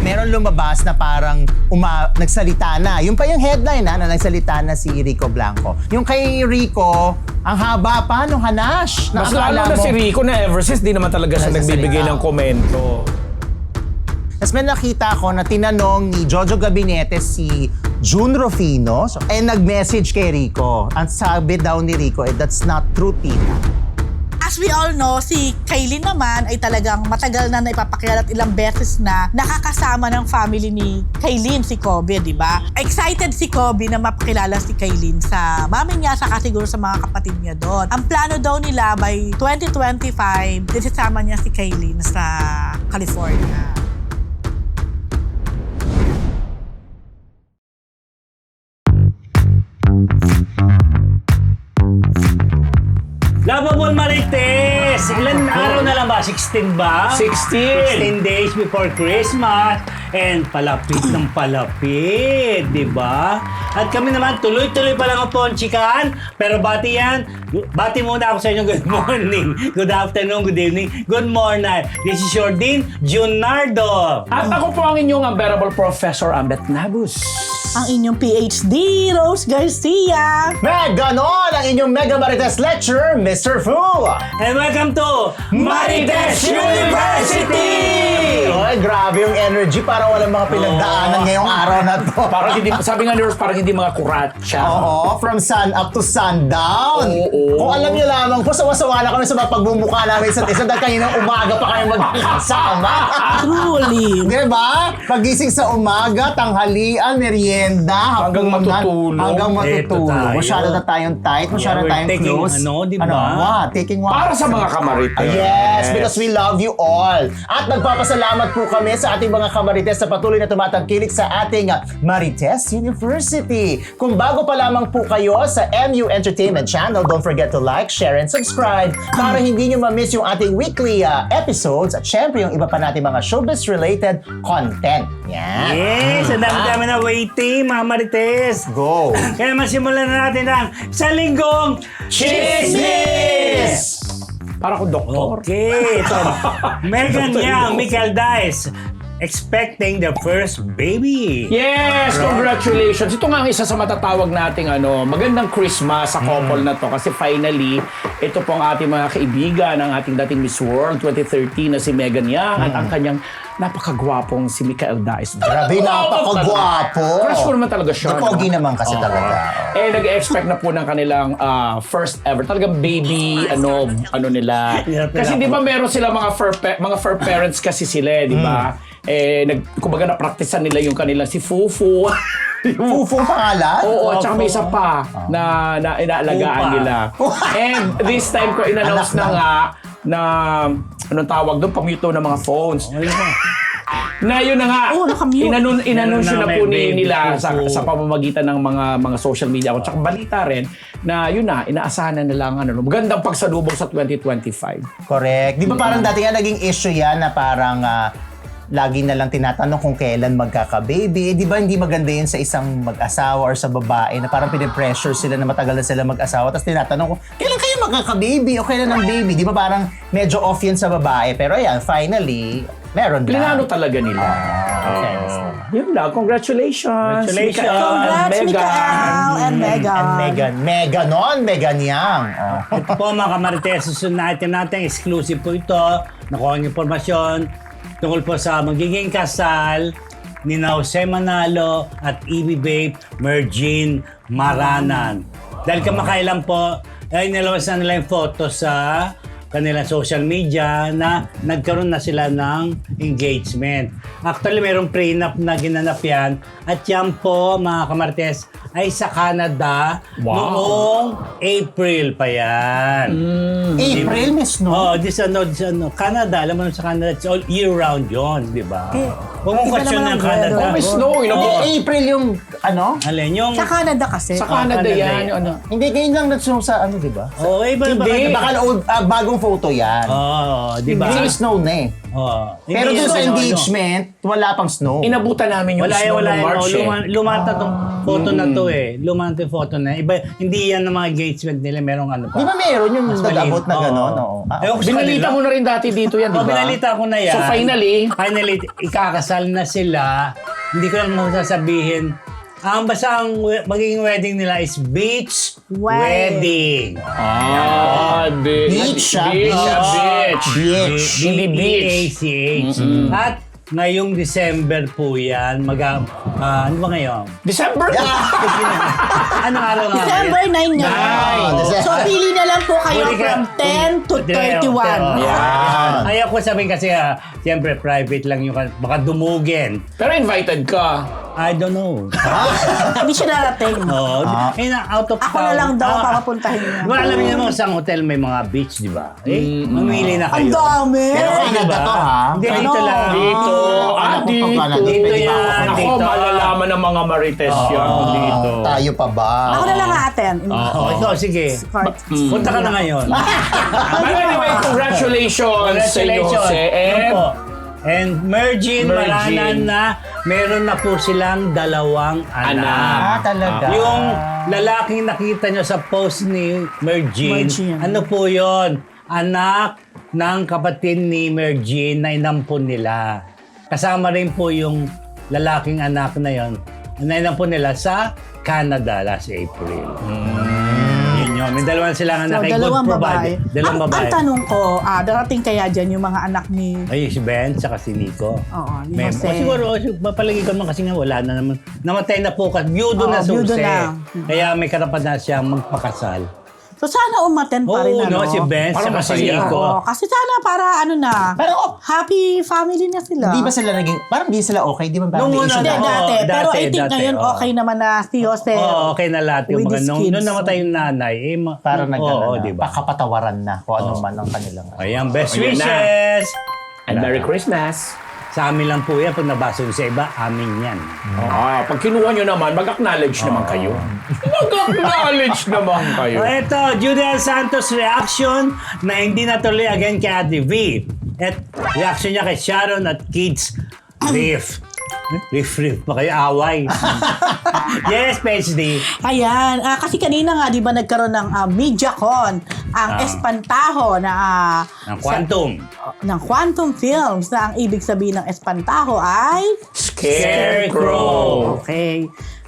meron lumabas na parang nagsalita na. Yung pa yung headline na nagsalita na si Rico Blanco. Yung kay Rico, ang haba pa nung hanash. Mas lalo na si Rico na ever since di naman talaga siya nagbibigay ng komento. Tapos may nakita ko na tinanong ni Jojo Gabinete si June Rufino nag-message kay Rico. Ang sabi daw ni Rico, that's not true, Tina. As we all know, si Kailin naman ay talagang matagal na naipapakilala at ilang beses na nakakasama ng family ni Kailin, si Kobe, di ba? Excited si Kobe na mapakilala si Kailin sa mami niya, saka siguro sa mga kapatid niya doon. Ang plano daw nila by 2025, disisama niya si Kailin sa California. Lovable Marites! Ilan araw na lang ba? 16 ba? 16 days before Christmas. And palapit ng palapit, di ba? At kami naman, tuloy-tuloy pa lang ang ponchikan. Pero bati muna ako sa inyo. Good morning, good afternoon, good evening, good morning. This is your Dean, Junardo. At ako po ang inyong unbearable Professor Ambet Nabus. Ang inyong PhD, Rose Garcia. Ganon ang inyong Mega Marites Lecturer, Mr. Fu! And welcome to Marites University! Ay, grabe yung energy, parang walang mga pinagdaanan ngayong araw na to. Parang hindi, sabi nga ni Rose, parang hindi mga kuratsa. Oo, from sun up to sundown. Oo. Kung alam niyo lamang po, sawa-sawa na kami sa mga pagbumuka namin isa't isa dahil kaninang umaga pa kayo magkasama. Truly. Diba? Pagising sa umaga, tanghalian, merienda, Hanggang hapunan, matutulog. Hanggang Eto matutulog. tayo. Masyado na tayong tight, masyado we're tayong taking, close. di ba? What? Taking what? Para sa mga kamarites. Yes, because we love you all. At nagpapasalamat po kami sa ating mga kamarites sa patuloy na tumatangkilik sa ating Marites University. Kung bago pa lamang po kayo sa MU Entertainment Channel, don't forget to like, share, and subscribe para hindi nyo ma-miss yung ating weekly episodes at syempre yung iba pa natin mga showbiz-related content. Yan. Yes, ang dami-dami na waiting, mga Marites. Go! Kaya masimulan na natin ang sa linggong Chismis! Para ko doktor. Okay, ito. Megan Yang, Michael Dice, expecting their first baby. Yes! Congratulations! Ito nga ang isa sa matatawag nating magandang Christmas sa couple na to kasi finally, ito po ang ating mga kaibigan, ang ating dating Miss World 2013 na si Megan Yang at ang kanyang napakagwapong si Michael Dice. Grabe, napakagwapo. Crush ko naman talaga siya. Pogi naman kasi talaga. Nag-expect na po ng kanilang first ever. Talagang baby, nila. Kasi di ba meron sila mga fur parents kasi sila, di ba? Kumbaga na-practicean nila yung kanilang si Fufu. Fufong pangalan? Oo, at saka may isa pa na inaalagaan Upa. nila. And this time ko in-announce na nga na anong tawag doon, pamute ng mga phones. Na yun na nga, nakamute. inanunsyo na Meron na, po may baby nila sa Fufu. pamamagitan ng mga social media ko. Tsaka balita rin na yun na, inaasahan na lang magandang pagsalubong sa 2025. Correct. Di ba parang dati nga naging issue yan na parang lagi na lang tinatanong kung kailan magkaka-baby. Di ba hindi maganda yun sa isang mag-asawa or sa babae na parang pinipressure sila na matagal na sila mag-asawa tapos tinatanong kung kailan kayo magkaka-baby o kailan ang baby. Di ba parang medyo off yan sa babae. Pero ayan, finally, meron na. Plinano talaga nila. Okay. Yun lang, congratulations. Congratulations. Congrats, Mikael and Megan. Megan Yang. Ito po mga kamarites, susunod natin exclusive po ito. Nakuha ang impormasyon tungkol po sa magiging kasal ni Jose Manalo at Evie Babe Mergine Maranan. Dahil kamakailan po, ay nilabas na nila yung photo sa kanilang social media na nagkaroon na sila ng engagement. Actually, mayroong prenup na ginanap yan. At yan po, mga kamarites, ay sa Canada noong April pa yan. April, Miss No? Oh, this Canada, alam mo naman sa Canada, it's all year-round yun, di ba? Huwag mong iba question naman ng ang Canada. weather. May snow, April yung Alin, yung... Sa Canada kasi. Sa Canada Canada yan. yan. Yung Hindi, ngayon lang nag-snow sa di ba? Oh, iba ba? Hindi. Baka bagong photo yan. Oh, di ba? Hindi snow na eh. Pero Hindi dun yan sa ano. engagement, wala pang snow. Inabutan namin yung Wala snow wala ng March eh. Lumata tong photo na to eh. Lumata yung photo na. Iba, hindi yan ng mga engagement nila. Merong ano pa. Di ba meron yung Mas nag-abot na maliit. gano'n? Oo. Oo. Ah, Ewan ko sa Binalita kanila. mo na rin dati dito yan, di ba? Binalita ko na yan. So finally, ikakasal na sila. Hindi ko lang masasabihin. Basta ang magiging wedding nila is beach wedding. beach. Beach, ah, Beach, ah, beach. Beach. Hindi beach. B-A-C-H. At ngayong December po yan. Ano ba ngayon? December na! Anong araw nga? December 9 nga. Nine. So, pili na lang po kayo Pwede ka- from 10 to 31. Yan. Ayaw ko sabihin kasi, siyempre, private lang yung, baka dumugin. Pero invited ka. I don't know. Hindi siya narating. Oo. Out of Ako town. na lang daw papapuntahin niya. Diba, alam niyo naman sa hotel may mga beach, di ba? Mamili na Ang kayo. dami! Pero Canada to, ha? Hindi, Ano? dito lang. Dito. Ano pa pala? Dito. Dito Pwede ba yan. ako? Ako, Dito. malalaman ng mga Marites yan dito. Tayo pa ba? Ako na lang aaten. Ikaw, sige. Punta ka na ngayon. But anyway, congratulations sa inyo, Jose. Yun And po. And Mergin, Mergin. Maranan na meron na po silang 2 anak. Talaga? Yung lalaking nakita nyo sa post ni Mergin, Mergin. ano po yon? Anak ng kapatid ni Mergin na inampun nila. Kasama rin po yung lalaking anak na yon na inampun nila sa Canada last April. Yun yun. May 2 silang So, anak. Ay, good dalawang babae. provided. Dalawang Ang babae. tanong ko, darating kaya dyan yung mga anak ni... Ay, si Ben, saka si Nico. Oo, ni May, Jose. siguro, mapalagi ko naman kasi nga wala na naman. Namatay na po kasi. Byudo Oo, na byudo susi. na. Kaya may karapatan siyang magpakasal. So, sana umaten pa rin, Oo, ano? no, si Ben, Parang saka si masaya. Nico. Oo, kasi sana para ano na, Pero, happy family na sila. di ba sila naging, parang di sila okay? Di ba parang Nung may una issue Hindi, na? Oo, dati. Pero dati, I think dati, ngayon oo. okay naman na si Jose. Oo, okay na lahat yung With mga his nung, kids. nung namatay yung nanay, Parang oo, nag di ba? pakapatawaran na kung ano man ang kanilang. Ayan, best Ayun na. wishes! And Merry Christmas. Sa amin lang po yan. Pag nabasa nyo sa iba, amin yan. Pag kinuha nyo naman, mag-acknowledge naman kayo. Mag-acknowledge naman kayo. O eto, Julian Santos reaction na hindi natuloy again kay Ate V. At reaction niya kay Sharon at Kids Riff. Riff pa kayo, away. Yes, PhD. Ayan, kasi kanina nga, di ba nagkaroon ng MediaCon, ang Espantajo na... Ang Quantum. ng Quantum Films na ang ibig sabihin ng Espantajo ay... Scarecrow. Okay.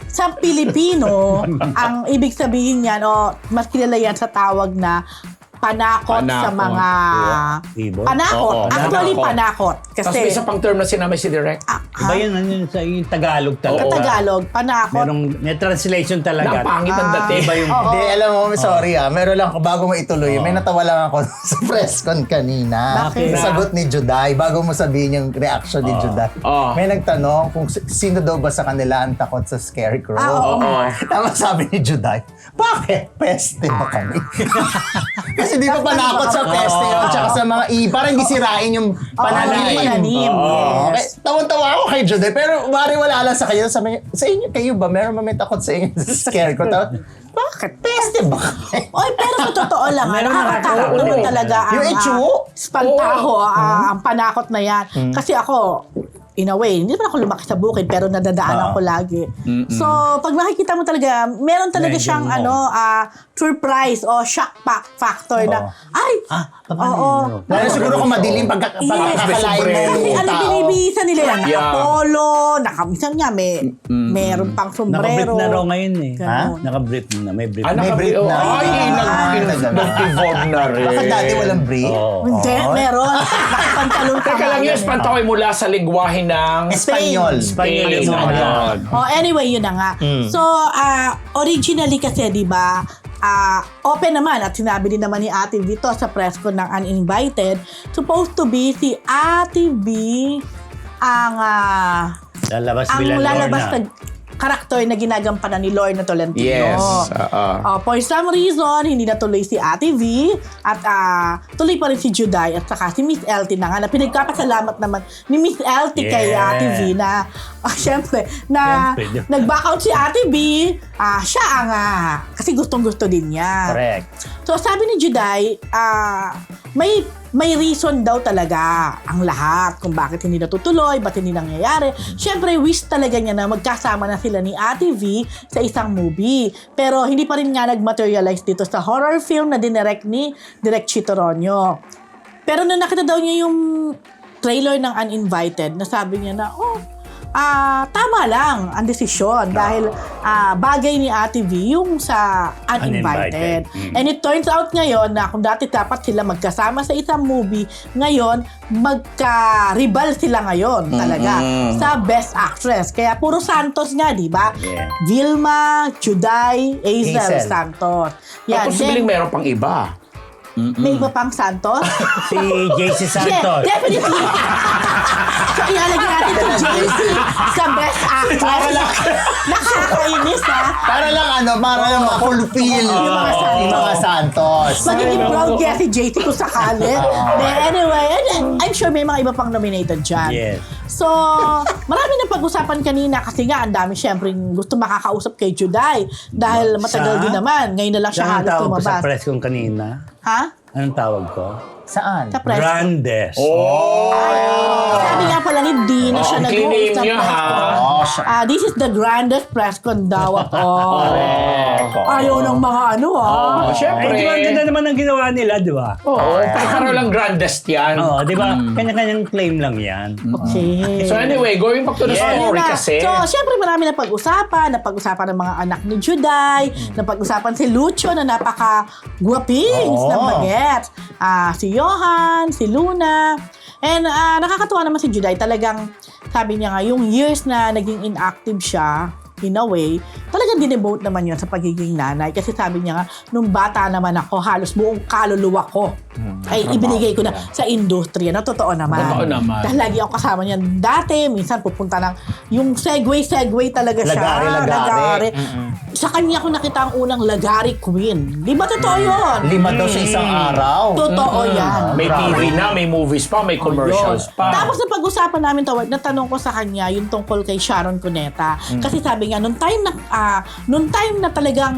Sa Pilipino, ang ibig sabihin niyan, mas kilala yan sa tawag na panakot sa Panakot. mga... Ibon? Panakot. Oo, Actually, panakot. panakot. Tapos may isa Kasi... pang term na sinamay si Direk. Iba yun, ano yun, sa yung Tagalog talaga. Tagalog, panakot. May translation talaga. Napangit ang dating. Iba yung... Hindi, alam mo, sorry meron lang ako, bago mo ituloy, may natawa lang ako sa press con kanina. Bakit? Sa sagot ni Juday, bago mo sabihin yung reaction ni Juday. May nagtanong kung sino daw ba sa kanila ang takot sa Scarecrow. Oo. Tapos sabi ni Juday, bakit? Peste ba kami? Kasi di ba panakot sa peste yun, tsaka sa mga parang hindi sirain yung pananim. pananim, yes. Tawan-tawa ako kay Juday, pero bari wala lang sa kayo. Sabi niya, sa inyo, kayo ba? Meron ba may takot sa inyo sa Scarecrow? Bakit? Peste ba kami? Oy, pero sa totoo lang, Meron nakakatakot nakakatakot. naman talaga ang Yung Ichu? Espantajo, ang panakot na yan. Kasi ako, in a way, hindi naman ako lumaki sa bukid, pero nadadaanan ko lagi. So, pag nakikita mo talaga, meron talaga Medyo siyang mo. surprise o shock factor na, ay, paano yun? Lalo siguro kung madilim pagkakalain mo Kasi yung ano tao. binibisa nila yan, Yeah. nakapolo, minsan nga meron pang Naka-brief sombrero. na raw ngayon eh. Ganun. Naka-brief na, may brief. May brief na. nag-evolve na rin. Bakit dati walang brief? Oo. Hindi, meron. Nakapantalon ka. Teka lang yun, Espantako'y mula sa lingwahe ng Espanyol. Espanyol Spain. yung mga. Oh, anyway, yun na nga. So, originally kasi, di ba, open naman at sinabi din naman ni Ate V to sa press ko ng Uninvited, supposed to be si Ate V ang Lalabas ang bilang lalabas Lorna. na karakter na ginagampanan ni Lorna Tolentino. Yes. For some reason, hindi natuloy si Ate V at tuloy pa rin si Juday at saka si Miss LT na nga na pinagkapasalamat naman ni Miss LT kay Yeah. Ate V na syempre na Siyempre. nag-back out si Ate V, siya ang kasi gustong-gusto din niya. Correct. So sabi ni Juday, may may reason daw talaga ang lahat kung bakit hindi natutuloy, ba't hindi nangyayari. Siyempre, wish talaga niya na magkasama na sila ni Ate V sa isang movie. Pero hindi pa rin nga nag-materialize dito sa horror film na dinirect ni Direk Chito Ronyo. Pero nung nakita daw niya yung trailer ng Uninvited, nasabi niya na, tama lang ang desisyon dahil bagay ni Ate V yung sa Uninvited. And it turns out ngayon na kung dati dapat sila magkasama sa isang movie, ngayon magka-rival sila ngayon talaga sa Best Actress. Kaya puro Santos nga, di ba? Yeah. Vilma, Juday, Hazel Hazel. Santos. At posibleng meron pang iba. May iba pang Santos? Si JC Santos. Yeah, definitely. So, ilalagay natin si JC sa Best Actress. Nakakainis, ha? Para lang ma-fulfill yung mga Santos. Magiging proud kaya si JC kung sakali. But anyway, and I'm sure may mga iba pang nominated dyan. Yes. So, marami na pag-usapan kanina kasi nga ang dami syempre gusto makakausap kay Juday dahil matagal din naman. Ngayon na lang siya Saan ang halos tawag ko sa lumabas. press kong kanina? Ha? Anong tawag ko? Saan? Sa press. Grandes. Sabi nga pala ni Dean na siya ang nag-host clean sa name niya, press ha? con. This is the grandest press con daw at all. Ayaw ng mga Oh, Ay, syempre. di ba ang ganda naman ang ginawa nila, di ba? Oo, pagkakaroon lang grandest yan. Oo, di ba? Kanya-kanyang claim lang yan. Okay. So anyway, going back to the Ayun story na. kasi. So, syempre marami na pag-usapan. Napag-usapan ng mga anak ni Juday. Napag-usapan si Lucio na napaka-guwapings ng bagets. Si Johan, si Luna. And nakakatuwa naman si Juday. Talagang sabi niya nga, yung years na naging inactive siya, in a way, talagang dinevote naman yun sa pagiging nanay. Kasi sabi niya nga, nung bata naman ako, halos buong kaluluwa ko ay ibinigay ko na sa industriya. Na totoo naman. Totoo naman. Dahil lagi ako kasama niya. Dati, minsan pupunta ng, yung segue talaga siya. Lagari. Sa kanya ko nakita ang unang Lagari Queen. Di ba totoo yun? 5 daw sa isang araw. Totoo yan. May TV na, may movies pa, may commercials pa. Tapos na pag-usapan namin to, natanong ko sa kanya yung tungkol kay Sharon Cuneta. Kasi sabi nga, nung time na talagang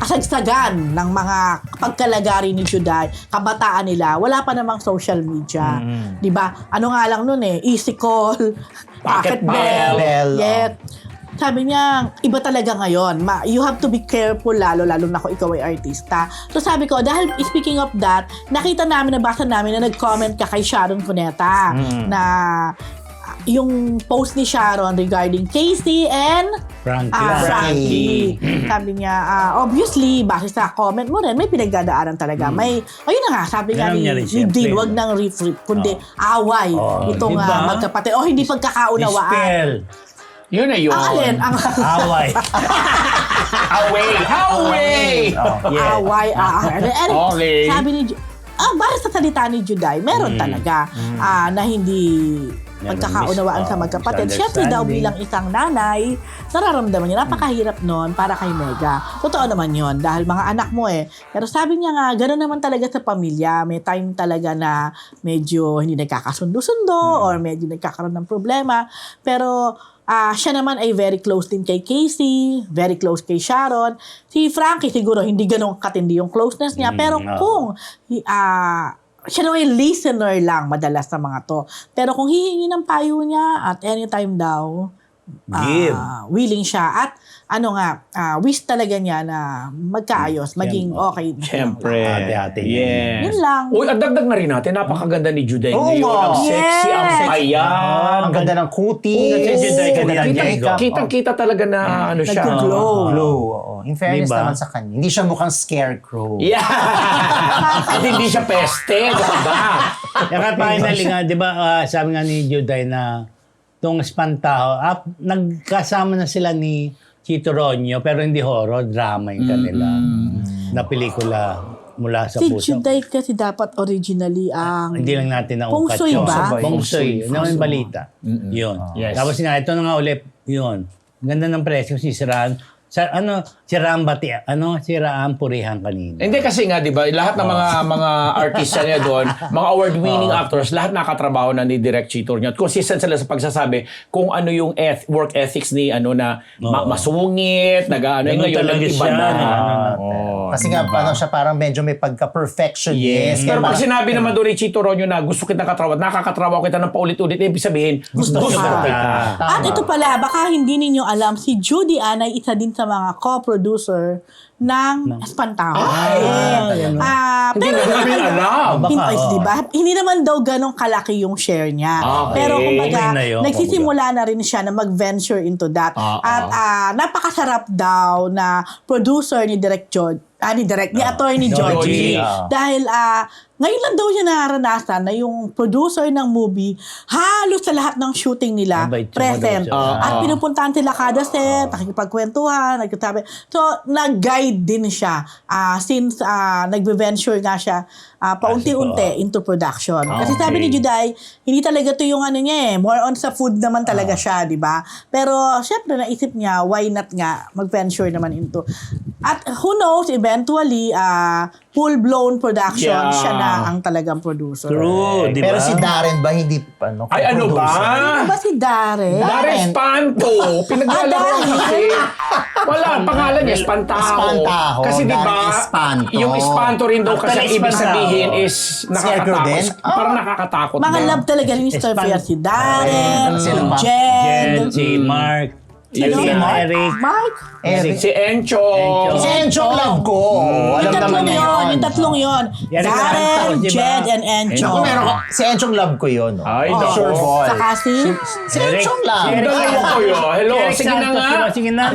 kasagsagan ng mga pagkalagari ni Juday, kabataan nila, wala pa namang social media. 'Di ba? Ano nga lang noon easy call, pocket bell. Yet, sabi niya, iba talaga ngayon. You have to be careful lalo na kung ikaw ay artista. So sabi ko, dahil speaking of that, nakita namin, nabasa namin na nag-comment ka kay Sharon Cuneta na yung post ni Sharon regarding Casey and Frankie. Sabi niya, obviously, base sa comment mo rin, may pinagdadaanan talaga. May, ayun na nga, sabi nga Ganun niya rin, ni siyempre. Dean, wag nang rip-rip, kundi away. Itong diba? magkapatid. O hindi pagkakaunawaan. Spell. Yun na yun. Ang alin? Ang Away. Away! Away! Yeah. away. Okay. Sabi ni base sa salita ni Juday, meron talaga na hindi pagkakaunawaan sa magkapatid. Siyempre daw bilang isang nanay, nararamdaman niya, napakahirap nun para kay Mega. Totoo naman yon dahil mga anak mo Pero sabi niya nga, gano'n naman talaga sa pamilya. May time talaga na medyo hindi nagkakasundo-sundo or medyo nagkakaroon ng problema. Pero siya naman ay very close din kay Casey, very close kay Sharon. Si Frankie siguro hindi ganun katindi yung closeness niya. Pero kung siya naman yung listener lang madalas sa mga to. Pero kung hihingi ng payo niya at anytime daw, Give. willing siya. At wish talaga niya na magkaayos, maging okay. Siyempre. Ate-ate niya. Yes. Yun lang. Uy, at dagdag na rin natin, napakaganda ni Juday Oo ngayon. nga. Ang sexy, ang Yes. payan. Ang ganda ng cutie. Kasi Juday ka nila, Diego. Kitang-kita talaga na ano siya. Nagko-glow. Glow. Oo. In fairness Diba? naman sa kanya. Hindi siya mukhang scarecrow. Yeah. At hindi siya peste. Diba? Kaya finally nga, di ba, sabi nga ni Juday na itong Espantaho, nagkasama na sila ni Chito Ronyo, pero hindi horror, drama yung kanila. Na pelikula mula sa Si puso. Juday kasi dapat originally ang... Hindi lang natin naungkat Feng Shui yun. ba? Feng Shui. Yun naman yung balita. Yun. Yes. Tapos nga, ito na nga ulit, yun. Ganda ng presyo, sisirahan. Siraan bati, siraan purihan kanina. Hindi kasi nga, di ba, lahat ng mga artista niya doon, mga award-winning actors, lahat nakatrabaho na ni Direk Chito niya. At consistent sila sa pagsasabi kung ano yung work ethics ni na masungit, Ganun ngayon talaga iba siya, na. Kasi nga, siya parang medyo may pagka-perfectionist. Pero pag sinabi naman doon ni Chito Ronyo na gusto kitang katrabaho, nakakatrabaho kita ng paulit-ulit, ibig sabihin, gusto ka. kita. At ito pala, baka hindi ninyo alam, si Judy Ann ay isa din sa mga co-producer ng Espantaho. Hindi na namin alam. Diba? Hindi naman daw ganong kalaki yung share niya. Okay. Pero kumbaga, Okay na yun, nagsisimula na rin siya na mag-venture into that. At napakasarap daw na producer ni Direk George, ni Attorney Georgie. Dahil ngayon lang daw siya naranasan na yung producer ng movie, halos sa lahat ng shooting nila, Mabait siya, present. mabait siya. At pinupuntahan sila kada set, nakikipagkwentuhan, nagsasabi. So, nag-guide din siya since nag-venture nga siya paunti-unti into production. Kasi sabi ni Juday, hindi talaga to yung niya more on sa food naman talaga siya, di ba? Pero, syempre, naisip niya, why not nga mag-venture naman into. At who knows, eventually, full-blown production, siya na ang talagang producer. True, di ba? Pero si Darren ba hindi Ay, ano ba? Ano ba si Darren? Darren Espanto. Pinaglalaro kasi. Wala, ang pangalan niya, Espantaho. Espantaho. Kasi di ba, Darren Espanto. yung Espanto rin daw kasi Actually, ibig Espantaho. sabihin is Scarecrow din? nakakatakot. Parang nakakatakot. Mga din. love talaga ni Mr. Fair. Si Darren, si Sino pa? Jed, Si Mark, si Eric, Mark. Si Encho. Si Encho ang love ko. Alam naman niya yun. Yung tatlong yun. Yan ang Darren, Santos, di ba? Jed, and Encho. Ako meron ko. Si Enchong love ko yun. Ay, Oh. nako. Sure ball. Saka si... Si Enchong love. Ang dalawa ko yun. Hello, Eric sige na Santos, nga. diba? Sige na.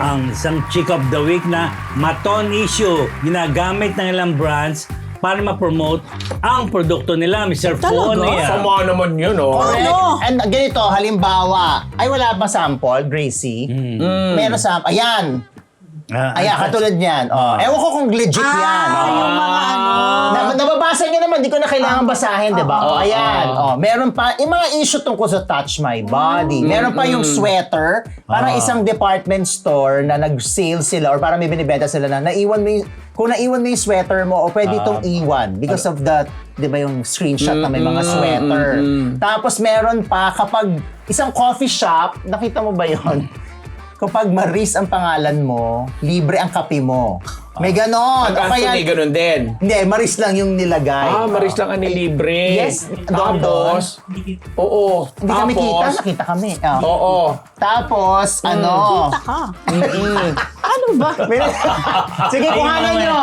Ang isang chick of the week na Maton Issue, ginagamit ng ilang brands para ma-promote ang produkto nila, Mr. Talaga? Fonia. Sama naman yun, oh. Ano? And ganito, halimbawa, ay wala ba sample, Gracie? Meron sample. Ayan. Ayan, katulad niyan. Ewan ko kung legit yan. Yung mga ano. Nababasa niyo naman, di ko na kailangan basahin, di ba? Ayan. Meron pa, yung mga issue tungkol sa Touch My Body. Meron pa yung sweater, parang isang department store na nag-sale sila or parang may binibenta sila na naiwan mo yung, kung naiwan mo yung sweater mo, o pwede itong iwan because of the, di ba yung screenshot na may mga sweater. Tapos meron pa kapag isang coffee shop, nakita mo ba yon? Kapag Maris ang pangalan mo, libre ang kape mo. May ganon. At O kaya- Anthony, ganun din. Hindi, Maris lang yung nilagay. Maris lang ang nilibre. Yes, doon. Tapos, oo. Hindi kami kita, Tapos, nakita kami. oo. Tapos, Kita ka. Ano ba? Sige, kuhanan nyo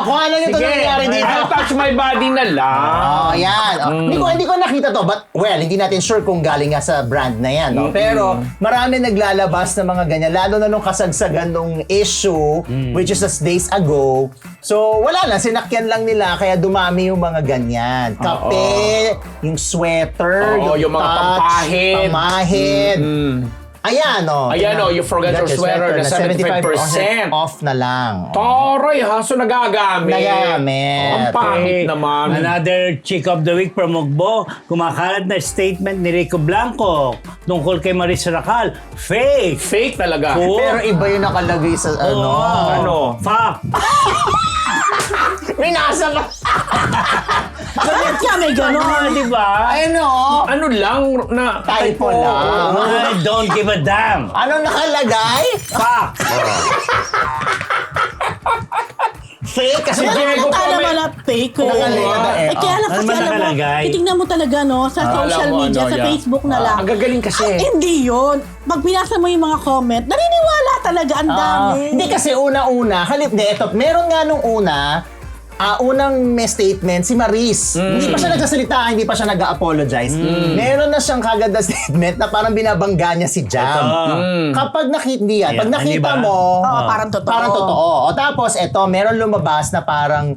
ito na nangyari dito. I'll touch my body na lang. Yan. Hindi ko nakita to, but well, hindi natin sure kung galing nga sa brand na yan. No? Pero marami naglalabas ng mga ganyan, lalo na nung kasagsagan nung issue, which is just days ago. So, wala lang, sinakyan lang nila, kaya dumami yung mga ganyan. Kape, yung sweater, Oo, yung mga touch, pamahid. Ayan, Ayan, you forgot your sweater na 75% off na lang. Taray ha, so nagagamit. Nagagamit. Ang pangit naman. Another chick of the week from Mugbo, kumakalat na statement ni Rico Blanco tungkol kay Maris Racal. Fake! Fake talaga. Oo. Pero iba yung nakalagay sa Ano? Fuck! Minasa pa. Bakit ka may gano'n? Di ba? Ano lang na Typo lang. I don't give a damn. Ano nakalagay? Fuck! Fake. Kasi Diego Nakita pa may- naman na fake. Nakalagay. Kaya lang Ano kasi ba alam mo, nakalagay? titignan mo talaga sa social Alam mo, media, sa yeah. Facebook na lang. Ang gagaling kasi. Hindi yun. Pag binasa mo yung mga comment, naniniwala talaga ang dami. Hindi kasi una-una, meron nga nung unang may statement si Maris. Hindi pa siya nagsasalita, hindi pa siya nag-apologize. Meron na siyang kagad na statement na parang binabangga niya si Jam. Kapag nakita Yeah, pag nakita hindi ba? mo, Oo, parang totoo. Parang totoo. O tapos eto, meron lumabas na parang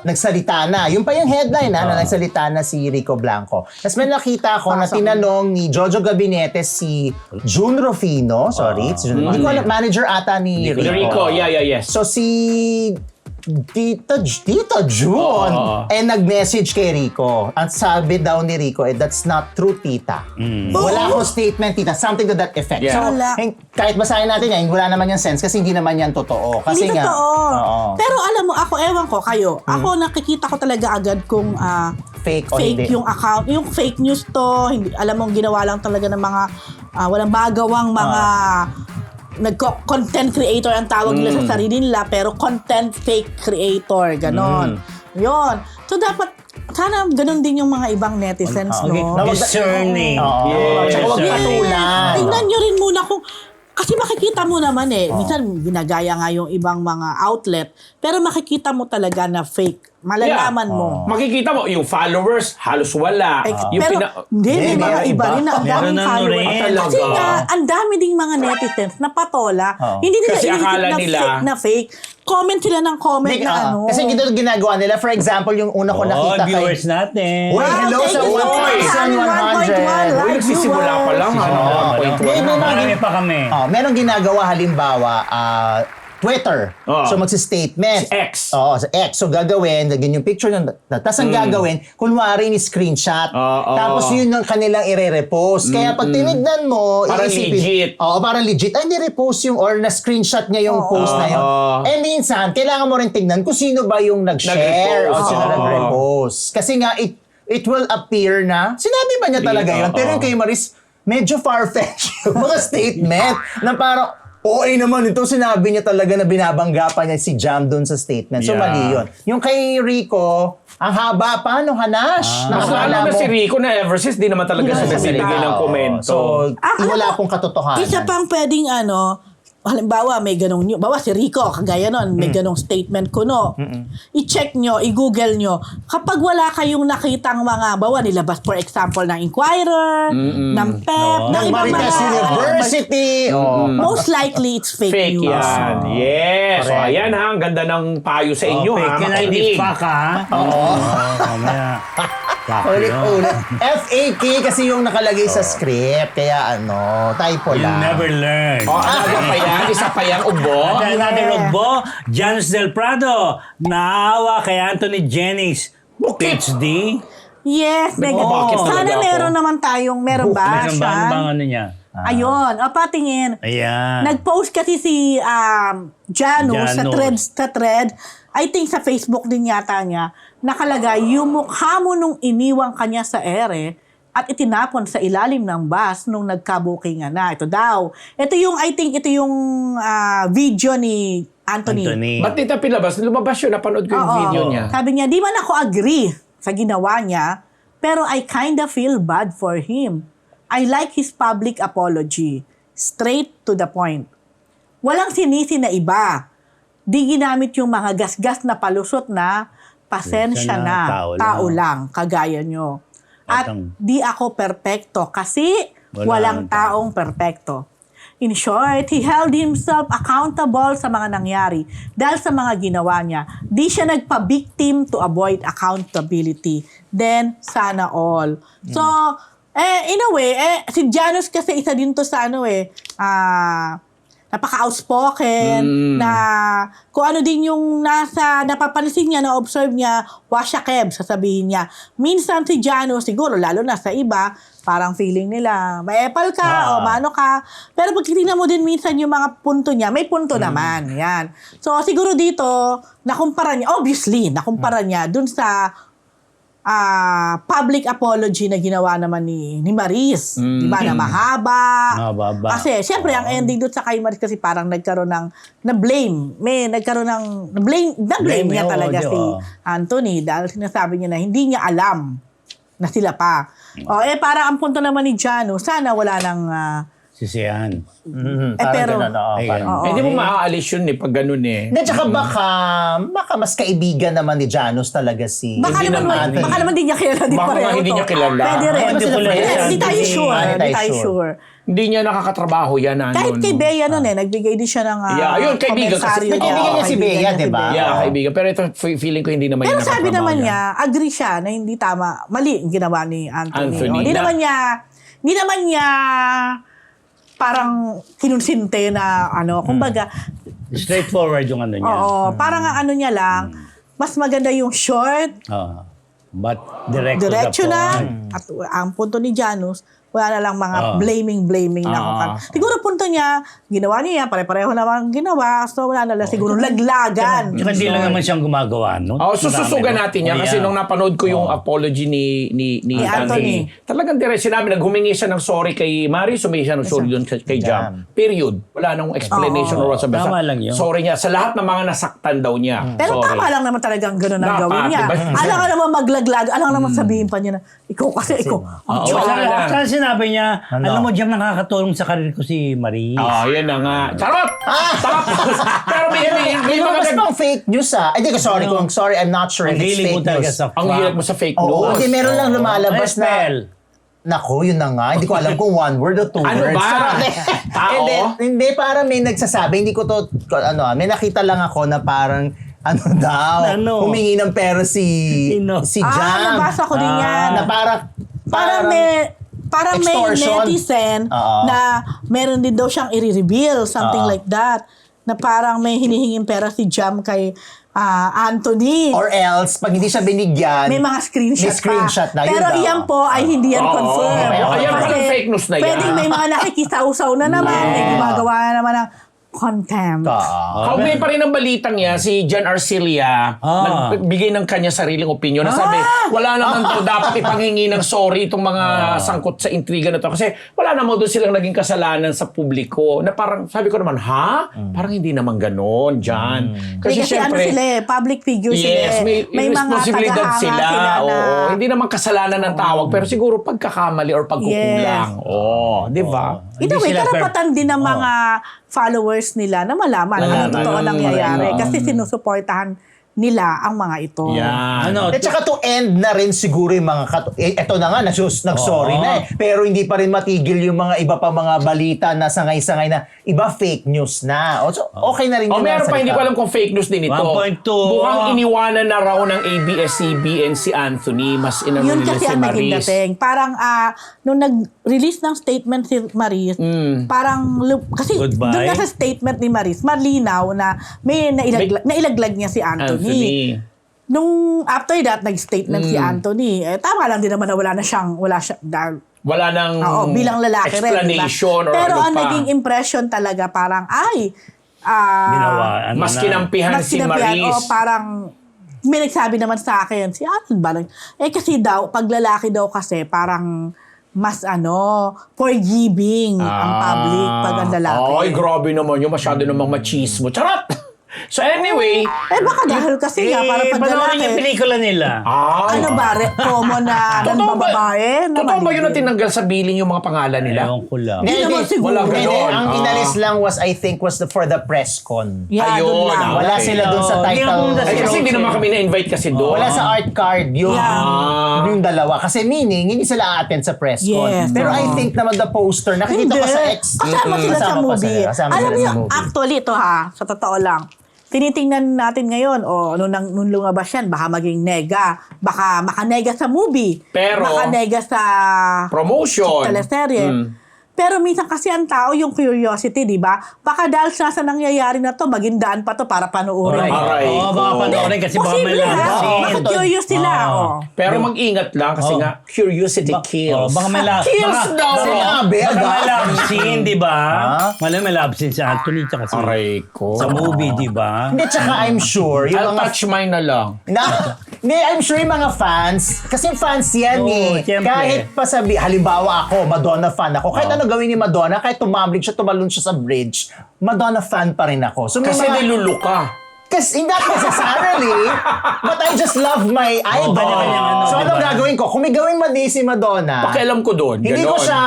nagsalita na. Yung pa yung headline na nagsalita na si Rico Blanco. Tapos may nakita ko na tinanong ni Jojo Gabinete si June Rufino, sorry, si June, hindi ko alam, manager ata ni Rico. Rico, yes. So si Tita June. Oo. Nag-message kay Rico. At sabi daw ni Rico, that's not true, tita. Wala akong statement, tita. Something to that effect. Yeah. So, Wala. kahit basahin natin yan, wala naman yung sense kasi hindi naman yan totoo. Kasi Hindi totoo. Oo. Pero alam mo, ako, ewan ko, kayo, ako nakikita ko talaga agad kung Fake o hindi. yung account, yung fake news to, hindi, alam mo, ginawa lang talaga ng mga walang magawang mga content creator ang tawag nila sa sarili nila, pero content fake creator, ganon. Yun. So, dapat, sana ganon din yung mga ibang netizens, no? Discerning. Oo. Yes. Tsaka huwag Yes. patulan. Tingnan nyo rin muna kung, kasi makikita mo naman minsan ginagaya nga yung ibang mga outlet, pero makikita mo talaga na fake. Malalaman mo. Makikita mo, yung followers, halos wala. Yung Pero hindi, may mga meron iba iba. rin na ang Meron daming na followers. rin. Kasi Talaga. nga, ang dami ding mga netizens na patola. Hindi nila Kasi inisip akala na nila- fake na fake. Comment sila ng comment Hindi, na ano. Kasi hindi ito ginagawa nila. For example, yung una ko nakita kay... Viewers natin. Uy, hello thank sa you so much. 1,100. Live Uy, nagsisimula pa lang. viewers. May mga Marami pa kami. merong ginagawa halimbawa, Twitter. Oo. So magsi-statement. Sa X. Oo, sa X. So gagawin, lagyan yung picture ng tapos ang gagawin, kunwari ni screenshot. Oo. Tapos yun ang kanilang ire-repost. Kaya pag tinignan mo, Parang iisipin, legit. Oo, parang legit. Ay, ni-repost yung or na-screenshot niya yung post na yun. Eh minsan, kailangan mo rin tignan kung sino ba yung nag-share o Nag-repost. sino Oo. nag-repost. Kasi nga, it will appear na, sinabi ba niya talaga yun? Oo. Pero yung kay Maris, medyo far-fetched yung mga statement na parang, naman ito, sinabi niya talaga na binabangga pa niya si Jam doon sa statement. So, Yeah. mali yun. Yung kay Rico, ang haba pa, no, Hanash. Mas lalo na si Rico na ever since, di naman talaga siya nagbibigay ng komento. So, Alam wala mo, pong katotohanan. Isa pang pwedeng halimbawa may ganong bawa si Rico, kagaya nun, may ganong statement kuno. I-check nyo, i-google nyo. Kapag wala kayong nakitang mga, bawa nilabas for example ng Inquirer, ng PEP, ng ng ibang Marites mga... University. Most likely it's fake Fake news. yan. Yes. So, Correct. ayan ha. Ang ganda ng payo sa inyo ha. Can I Makinig. fuck ha? Oo. Mamaya. Fuck yun. Ulit-ulit. FAK kasi yung nakalagay sa script. Kaya typo You'll lang. never learn. Ano pa yan? Isa pa yan, ubo? Dahil natin Rugbo, Janus Del Prado, naawa kay Anthony Jennings. PhD. Yes, Bakit sana talaga ako? meron naman tayong, meron ba, Meron ba? Ano Sean? bang ano niya? Ayun, patingin. Ayan. Nag-post kasi si Janus sa thread, I think sa Facebook din yata niya, nakalagay yung mukha mo nung iniwang kanya sa ere at itinapon sa ilalim ng bus nung nagkabukingan na. Ito daw. Ito yung, I think, ito yung video ni Anthony. Ba't dito pinabas? Lumabas yun. Napanood ko yung Oo. video niya. Sabi niya, di man ako agree sa ginawa niya, pero I kinda feel bad for him. I like his public apology. Straight to the point. Walang sinisi na iba. Di ginamit yung mga gasgas na palusot na pasensya na, tao lang, kagaya nyo. At di ako perpekto kasi walang taong perpekto. In short, he held himself accountable sa mga nangyari dahil sa mga ginawa niya. Di siya nagpa-victim to avoid accountability. Then, sana all. So, in a way, si Janus kasi isa din to sa napaka-outspoken, na kung ano din yung napapansin niya, na-observe niya, wasyakeb, sasabihin niya. Minsan si Janus, siguro, lalo na sa iba, parang feeling nila, may epal ka, o maano ka. Pero pag titignan mo din minsan yung mga punto niya, may punto naman. Yan. So, siguro dito, nakumpara niya, obviously, nakumpara niya dun sa public apology na ginawa naman ni Maris. Diba? Na mahaba. Mahaba. Kasi, syempre, ang ending doon sa kay Maris kasi parang nagkaroon ng na-blame. Na-blame niya talaga si Anthony dahil sinasabi niya na hindi niya alam na sila pa. Parang ang punto naman ni Jano, sana wala nang... Sisihan. pero- Hindi mo maaalis yun pag ganun eh. Hindi, tsaka baka mas kaibigan naman ni Janus talaga si... Baka Hindi naman, naman. baka naman di niya kilala din Baka pareho nga hindi to. niya kilala. Pwede rin. Hindi ko kilala Yes, yan. Hindi tayo sure. Hindi Hindi tayo tayo sure. Hindi niya nakakatrabaho yan. Kahit kay Bea nun nagbigay din siya ng Ayun, kaibigan kasi. komentaryo. May kaibigan niya si Bea, di ba? Yeah, kaibigan. Pero ito, feeling ko hindi naman Pero niya sabi nakatrabaho naman yan. niya, agree siya na hindi tama, mali ang ginawa ni Anthony. Anthony Hindi na- naman niya parang kinonsinte na kumbaga, Straightforward yung ano niya. oo, parang ang ano niya lang, mas maganda yung short, Oo. But direct to the diretso na, point. at ang punto ni Janus, wala na lang mga blaming na kung kan. Siguro punto niya, ginawa niya, pare-pareho naman ginawa, so wala na lang siguro laglagan. Tsaka hindi lang naman siyang gumagawa, no? Sususugan Marami, natin yan no? kasi Yeah. nung napanood ko yung apology ni Anthony. Talagang direct sinabi, naghumingi siya ng sorry kay Maris, humingi siya ng sorry doon kay Jam. Period. Wala nang explanation or whatsoever. Tama lang yun. Sorry niya. Sa lahat ng mga nasaktan daw niya. Pero sorry. tama lang naman talagang gano'n ang Dapat, gawin niya. diba? Alam ka naman maglaglag, alam ka naman sabihin pa niya na, ikaw kasi, ikaw. Oo, Tsaka wala na. tsaka sinabi niya, alam mo, Jam, nakakatulong sa karir ko si Marie. Yan na nga. Charot! Tapos, pero may mga Mas pang fake news Hindi ko sorry, I'm not sure if Ang it's hiling mo fake talaga news. sa ang hilag mo sa fake Oo, news. hindi, meron lang lumalabas na, Spell. Naku, yun na nga. Hindi ko alam kung one word o two Ano words. ba? Tao? Hindi, parang may nagsasabi. Hindi ko to, may nakita lang ako na parang, daw, Ano? humingi ng pera si Sino? Jam. Nabasa ko din yan. Na Parang may extortion. netizen Oo. na meron din daw siyang i-reveal, something like that. Na parang may hinihinging pera si Jam kay Anthony. Or else, pag hindi siya binigyan, May mga screenshot, may screenshot na, yun Pero daw. iyan po ay hindi yan Oo. confirmed. Ayan Kasi pala fake news na yan. pwedeng may mga nakikisausaw na naman, may gumagawa na naman ng contempt. Kaugnay pa rin ang balitang niya, si Jan Arcilia, nagbigay ng kanya sariling opinion na sabi, wala naman daw dapat ipanghingi ng sorry itong mga sangkot sa intriga na to. Kasi wala naman doon silang naging kasalanan sa publiko. Na parang, sabi ko naman, Parang hindi naman ganon, Jan. Kasi syempre, sila public figure yes, sila. may mga responsibilidad tagahanga sila. na, Oo, hindi naman kasalanan ng tawag, pero siguro pagkakamali or pagkukulang. Di ba? Ito, Hindi sila karapatan din ng mga followers nila na malaman ano totoo nangyayari. Kasi sinusuportahan nila ang mga ito. Yan. At saka to end na rin siguro yung mga eto na nga, nag-sorry na eh. Pero hindi pa rin matigil yung mga iba pa mga balita na sangay-sangay na iba fake news na. So, okay na rin yung Meron mga pa, hindi salita. ko alam kung fake news din ito. 1.2. Mukhang iniwanan na raw ng ABS-CBN si Anthony. Mas inano Yun nila kasi si ang naging Maris. dating. Parang nung nag-release ng statement si Maris, parang kasi Goodbye. doon na sa statement ni Maris, malinaw na may nailaglag niya si Anthony. Nung after that, nag-statement si Anthony, tama lang din naman na wala siya, Wala nang bilang lalaki rin. explanation or Pero ano ang pa. naging impression talaga parang, Ginawa, Mas kinampihan si Maris. O parang, may nagsabi naman sa akin, si Alan ba? Kasi daw, pag lalaki daw kasi, parang, mas forgiving ang public pag ang lalaki. Ay, grabe naman yun. Masyado namang machismo. Charot! So anyway, Baka dahil kasi nga, parang pag panoorin lalaki, yung pelikula nila. ano ba, common na Totoo ba- babae? Totoo ba yun na tinanggal sa billing yung mga pangalan nila? Ewan ko lang. Hindi naman siguro. Wala Hindi, ganon. ang inalis lang was, I think, was for the press con. Yeah, Ayun, doon lang. Wala Okay. sila dun sa Hindi title. naman Ay, kasi hindi naman kami na-invite kasi doon. Wala sa art card yung, Yeah. yung dalawa. Kasi meaning, hindi sila attend sa press con. Yes. Pero I think naman the poster, nakikita ko sa X. Kasama sila sa Kasama pa movie. sila. Kasama Alam sila mo sa yung, movie. actually ito sa totoo lang. Tinitingnan natin ngayon, nung lumabas yan, baka maging nega. Baka makanega sa movie. Pero, baka nega sa promotion. teleserye. Pero minsan kasi ang tao, yung curiosity, di ba? Baka dahil sa nangyayari na to, maging daan pa to para panoorin. Aray. Oo, baka panoorin kasi baka may Posible ha. love scene. Bakit curious sila? Pero mag-ingat lang kasi nga, curiosity kills. Baka may love. Kills daw! Sinabi, Baka may agad. love scene, di ba? May love scene si Anthony tsaka si Aray ko. sa movie, di ba? Hindi, tsaka I'm sure, yung I'll mga touch mine na lang. Hindi, I'm sure yung mga fans, kasi fans yan Oo, siyempre. Kahit pasabi, halimbawa ako, Madonna fan ako. Kahit ano gawin ni Madonna, kahit tumambling siya, tumalon siya sa bridge, Madonna fan pa rin ako. So, may Kasi mga- niluluka. Kasi not necessarily, but I just love my idol. kanya-kanyang ano, So, anong diba? gagawin ko? Kung may gawin mali si Madonna, Pakialam ko doon. hindi ko ganon. siya,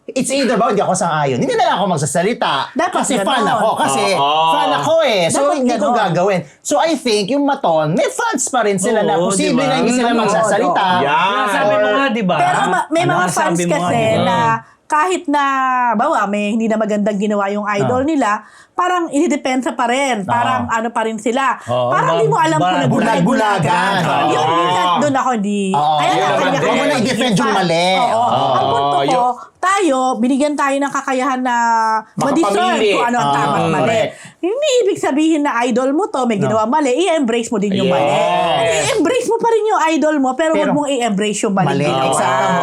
it's either ba, hindi ako sang-ayon. Hindi na lang ako magsasalita. Dapat kasi ganon. fan ako. Kasi fan ako eh. So, Dapat hindi ko ganon. gagawin. So, I think, yung Maton, may fans pa rin sila na Oo, posible diba? na hindi sila Oo, magsasalita. oo. Yan. Sabi mo nga, di ba? Pero may Ano mga ang fans sabi mo nga, kasi di ba? na kahit na, bawa, may hindi na magandang ginawa yung idol nila, parang inidepensa pa rin. Parang ano pa rin sila. Parang hindi mo alam kung bulag-bulagan. Yun, minsan doon ako hindi. Ayan yun ang naman kanya-kanya. din. Huwag mo na i-defend yung mali. Oo. Ang punto ko, tayo, binigyan tayo ng kakayahan na ma-discern Makapamili. kung ano ang tama at mali. correct. Hindi ibig sabihin na idol mo to, may ginawa mali, i-embrace mo din yung mali. Yes. I-embrace mo pa rin yung idol mo, pero huwag mong i-embrace yung mali. Mali, ginawa. exactly.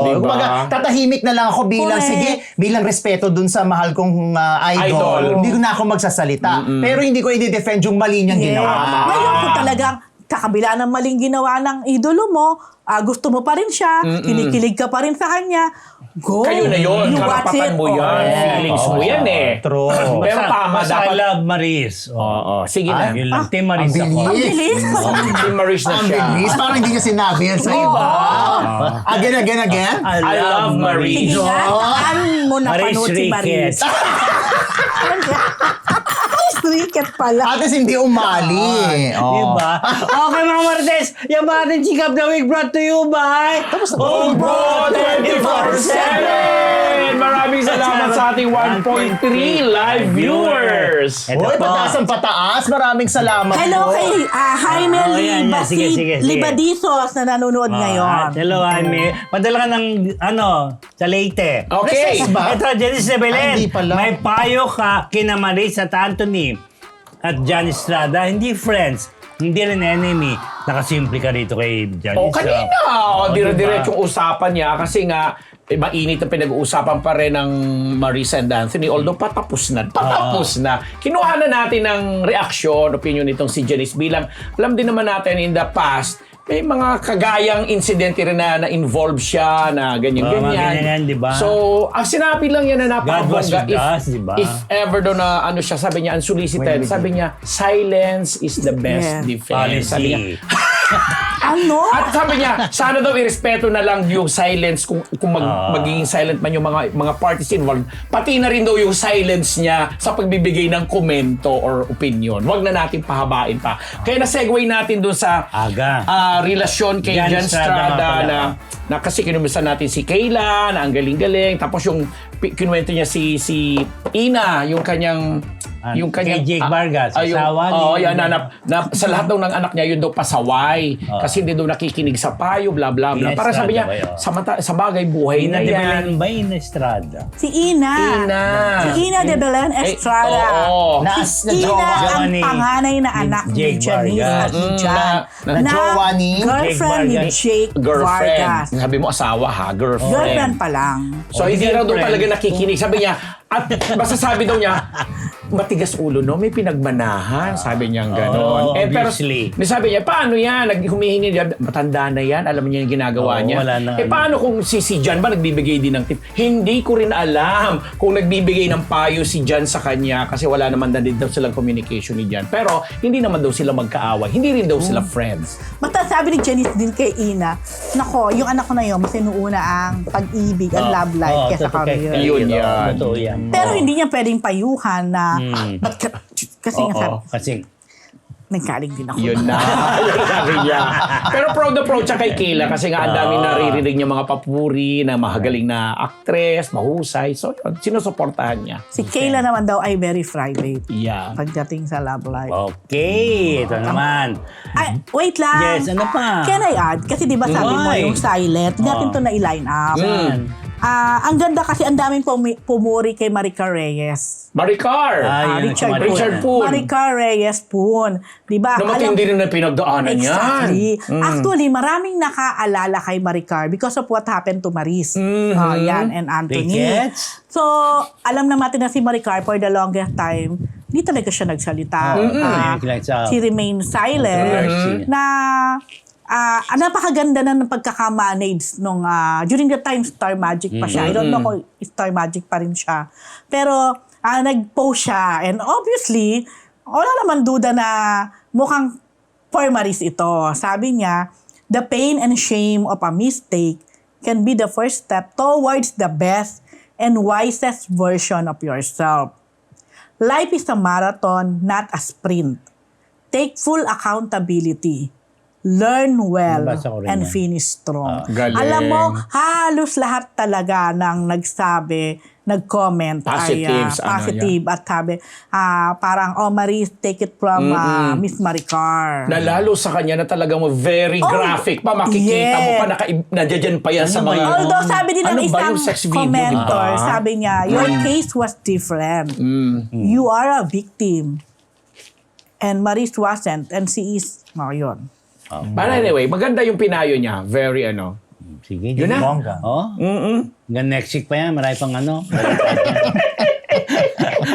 Diba? Kumbaga, tatahimik na lang ako bilang, Correct. sige, bilang respeto dun sa mahal kong idol. Idol. Hindi ko na ako magsasalita. Pero hindi ko i-defend yung mali niyang ginawa. Ngayon kung talagang sa kabila ng maling ginawa ng idolo mo, gusto mo pa rin siya, kinikilig ka pa rin sa kanya, go. Kayo na yun. You watch Karapatan it. mo yan. Feelings mo yan eh. True. Pero tama, Basta I dapat. love Maris. Oo. Sige na. Yun lang. Team Maris ang ako. Ang bilis. bilis. Si Maris na Ang siya. bilis. Parang hindi niya sinabi yan sa iba. Again. I love Maris. Sige nga, saan mo Maris napanood si Maris? Riquez. Maris Riquez pala. At least hindi umali. Oh. Diba? Okay mga Marites, yung mga ating Chikap the Week brought to you by Opo 24/7! Maraming salamat sa ating 1.3 live viewers. Ito Uy, po. pataas ang pataas. Maraming salamat Hello po. kay Jaime yan, yan. Sige, sige. Libadizos na nanonood ngayon. Hello, Jaime. Padala ka ng, sa Leyte. Okay. Recess ba? Ito, Janice de Belen. Hindi pala. May payo ka kina Maris at Anthony at Jan Estrada. Hindi friends, hindi rin enemy. Nakasimple ka rito kay Jan O Estrada. kanina, dire-diretso diba? yung usapan niya kasi nga mainit na pinag-uusapan pa rin ng Marisa and Anthony although patapos na. Kinuha na natin ng reaksyon, opinion nitong si Janice bilang alam din naman natin in the past may mga kagayang insidente rin na involve siya na ganyan-ganyan. mga ganyan, diba? So, ang sinabi lang yan na God was napakabongga with us, diba? if ever daw na ano siya, sabi niya unsolicited, sabi niya silence is the best Yes. defense. Sabi niya, Policy. Ano? at sabi niya, sana daw irespeto na lang yung silence kung magiging silent man yung mga parties involved. Pati na rin daw yung silence niya sa pagbibigay ng komento or opinion. Huwag na natin pahabain pa. Kaya na-segue natin dun sa Aga. relasyon kay Jan Jan Estrada nga Estrada pala. na kasi kinumusta natin si Kayla na ang galing-galing. Tapos yung kinuwento niya si Ina, yung kanyang kay Jake Vargas, asawa ni- yan, na sa lahat daw ng anak niya, yun daw pasaway. Kasi hindi daw nakikinig sa payo, bla bla bla. Ina Para sabi niya, Estrada ba yun? sa bagay buhay Ina na de yan. Belen ba? Ina Estrada. Si Ina. Ina. Si Ina de Belen Estrada. oo. Si Ina ang ni panganay na anak ni Jake Janice Vargas. at ni Jan. na jowa ni girlfriend ni Jake Girlfriend. Vargas. Sabi mo asawa ha, girlfriend. Girlfriend pa lang. So hindi raw daw talaga nakikinig. Sabi niya, at basta sabi daw niya, matigas ulo no, may pinagmanahan. Sabi niya gano'n. Oo, Pero obviously. sabi niya, paano yan? Humihingi niya, matanda na yan, alam niya yung ginagawa Oo, niya. wala na, Paano kung si Jan ba nagbibigay din ng tip? Hindi ko rin alam kung nagbibigay ng payo si Jan sa kanya kasi wala naman na din daw silang communication ni Jan. Pero hindi naman daw sila magkaaway. Hindi rin daw sila friends. Basta sabi ni Janice din kay Ina, nako, yung anak ko na yun, mas inuuna ang pag-ibig, ang love life kesa career. Yun yan. Totoo yan. Pero hindi niya pwedeng payuhan na, kasi nga sabi, Kasi nagkaling din ako. Yun na. Yun sabi niya. Pero proud na proud siya kay Kayla kasi nga ang daming naririnig niya mga papuri na mahagaling na actress, mahusay. So, yun, sinusuportahan niya. Si Kayla naman daw ay very private Yeah. pagdating sa love life. okay, ito naman. Ay, wait lang. Yes, ano pa? Can I add? Kasi di ba sabi mo Why? yung silent, hindi natin to na-line up. Ang ganda kasi ang daming pumuri kay Maricar Reyes. Maricar! Yun, Richard Poon. Maricar Reyes Poon. Di ba? Na matindi rin na pinagdaanan yan. Exactly. Actually, maraming nakaalala kay Maricar because of what happened to Maris. Yan, and Anthony. Ricketts? So, alam na natin na si Maricar for the longest time, hindi talaga siya nagsalita. She remained silent. Na napakaganda na ng pagkakamanage nung during the time Star Magic pa siya. I don't know kung Star Magic pa rin siya. Pero nag-post siya and obviously wala naman duda na mukhang for Maris ito. Sabi niya, the pain and shame of a mistake can be the first step towards the best and wisest version of yourself. Life is a marathon, not a sprint. Take full accountability. learn well Nabasa ko rin and yan. finish strong. Galing. Alam mo, halos lahat talaga ng nagsabi, nag-comment Positives, ay positive at sabi, parang, Marie, take it from Miss Maricar. Na lalo sa kanya na talagang very graphic pa. Makikita mo pa, nandiyan pa yan sa Ano ba mga... yun? Although sabi din ng Ano ba isang yung sex video, commenter, di ba? sabi niya, your case was different. You are a victim. And Maris wasn't. And she is, yun. But anyway, maganda yung pinayo niya. Very Sige. Yun na. Bongga. Hanggang next week pa yan. Marami pang ano.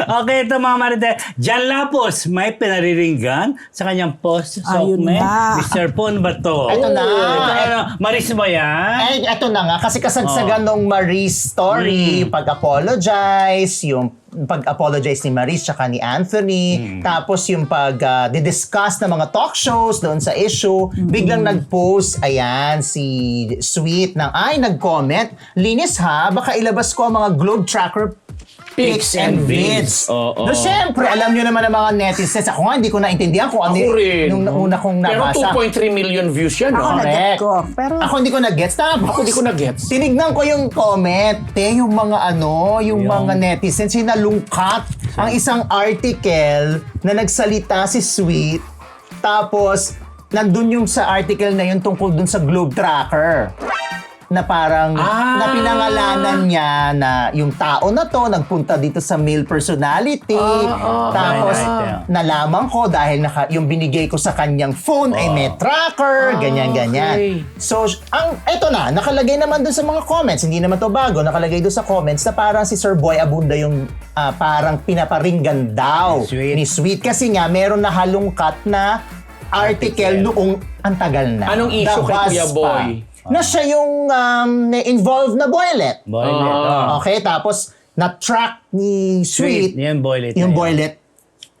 Okay, ito mga Marites. Jan Lapos, may pinariringgan sa kanyang post sa Ayun Okme. na. Mr. Pon ba to? Ito na. Maris mo yan? Eto na nga, kasi kasagsagan nung Marie's story, pag-apologize, yung pag-apologize ni Maris tsaka ni Anthony, tapos yung pag-discuss ng mga talk shows doon sa issue, biglang nag-post, ayan, si Sweet nag-comment, linis ha, baka ilabas ko ang mga Globe Tracker pics and vids. Oo. No, syempre, alam nyo naman ang mga netizens. Ako nga, hindi ko naintindihan kung ano Ako rin. nung una kong Pero nabasa. 2.3 million views yan, Ako no? na-get Correct. ko. Pero, Ako hindi ko na-gets. Tapos, Ako di ko na-gets. tinignan ko yung comment, yung mga yung mga netizens, sinalungkat ang isang article na nagsalita si Sweet. Tapos, nandun yung sa article na yun tungkol dun sa Globe Tracker. Na parang, na pinangalanan niya na yung tao na to nagpunta dito sa male personality. Tapos, right, nalaman ko dahil yung binigay ko sa kanyang phone ay may tracker, ganyan-ganyan. okay. So, eto na, nakalagay naman dun sa mga comments, hindi naman to bago, nakalagay dun sa comments na parang si Sir Boy Abunda yung parang pinaparinggan daw Sweet. ni Sweet. Kasi nga, meron na halungkat na article noong ang tagal na. Anong issue The kay Kuya Huspa. Boy? Na siya yung involved na boylet. Boylet. Okay, tapos na-track ni Sweet, Yan, boylet. yung na yan. boylet